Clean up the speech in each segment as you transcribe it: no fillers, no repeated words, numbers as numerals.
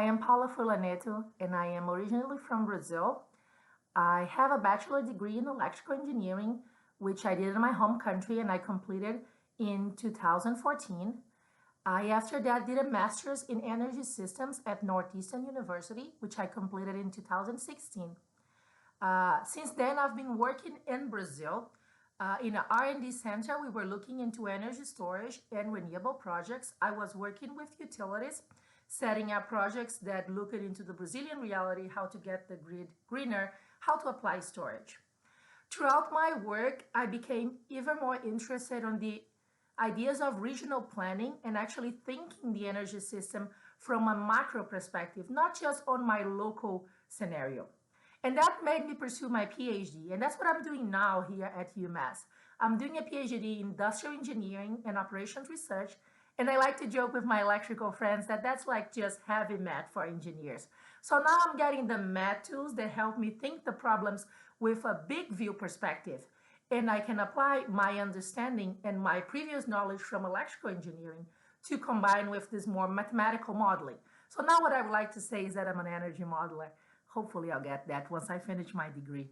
am Paola Furlanetto, and I am originally from Brazil. I have a bachelor degree in electrical engineering, which I did in my home country, and I completed in 2014. I, after that, did a master's in energy systems at Northeastern University, which I completed in 2016. Since then, I've been working in Brazil. In an R&D center, we were looking into energy storage and renewable projects. I was working with utilities, setting up projects that looked into the Brazilian reality, how to get the grid greener, how to apply storage. Throughout my work, I became even more interested on the ideas of regional planning and actually thinking the energy system from a macro perspective, not just on my local scenario. And that made me pursue my PhD, and that's what I'm doing now here at UMass. I'm doing a PhD in industrial engineering and operations research, and I like to joke with my electrical friends that that's like just heavy math for engineers. So now I'm getting the math tools that help me think the problems with a big view perspective, and I can apply my understanding and my previous knowledge from electrical engineering to combine with this more mathematical modeling. So now what I would like to say is that I'm an energy modeler. Hopefully I'll get that once I finish my degree.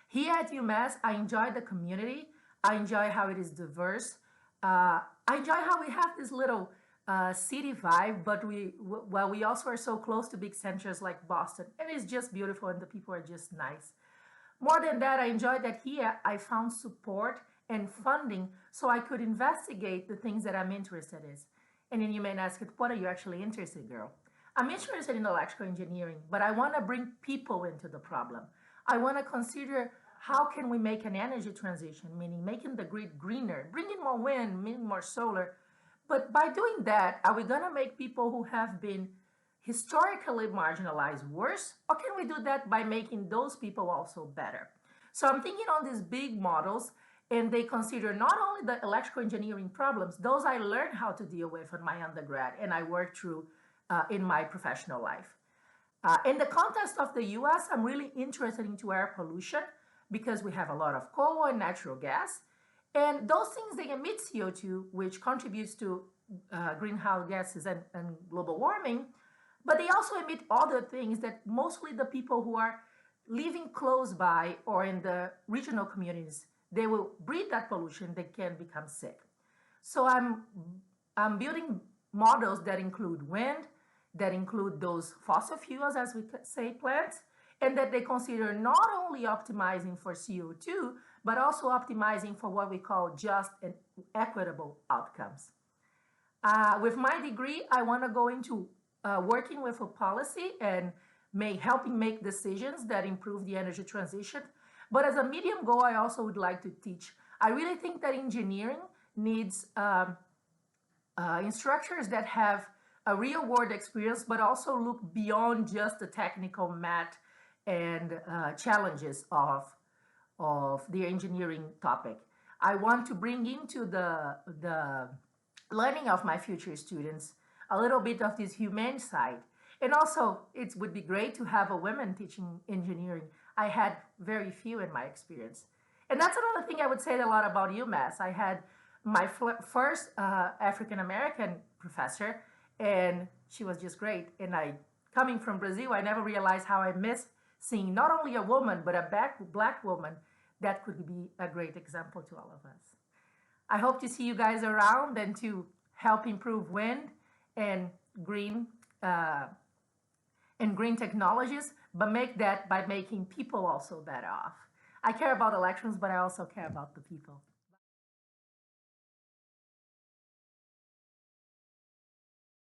Here at UMass, I enjoy the community. I enjoy how it is diverse. I enjoy how we have this little city vibe, but we also are so close to big centers like Boston. And it's just beautiful and the people are just nice. More than that, I enjoy that here I found support and funding so I could investigate the things that I'm interested in. And then you may ask, what are you actually interested in, girl? I'm interested in electrical engineering, but I want to bring people into the problem. I want to consider how can we make an energy transition, meaning making the grid greener, bringing more wind, bringing more solar. But by doing that, are we going to make people who have been historically marginalized worse? Or can we do that by making those people also better? So I'm thinking on these big models, and they consider not only the electrical engineering problems, those I learned how to deal with in my undergrad, and I worked through in my professional life. In the context of the US, I'm really interested into air pollution because we have a lot of coal and natural gas. And those things, they emit CO2, which contributes to greenhouse gases and global warming. But they also emit other things that mostly the people who are living close by or in the regional communities, they will breathe that pollution, they can become sick. So I'm building models that include wind, that include those fossil fuels, as we say, plants, and that they consider not only optimizing for CO2, but also optimizing for what we call just and equitable outcomes. With my degree, I want to go into working with a policy and helping make decisions that improve the energy transition. But as a medium goal, I also would like to teach. I really think that engineering needs instructors that have a real world experience, but also look beyond just the technical math and challenges of the engineering topic. I want to bring into the learning of my future students a little bit of this humane side. And also, it would be great to have a woman teaching engineering. I had very few in my experience. And that's another thing I would say a lot about UMass. I had my first African-American professor, and she was just great. And coming from Brazil, I never realized how I miss seeing not only a woman, but a black woman that could be a great example to all of us. I hope to see you guys around and to help improve wind and green technologies, but make that by making people also better off. I care about elections, but I also care about the people.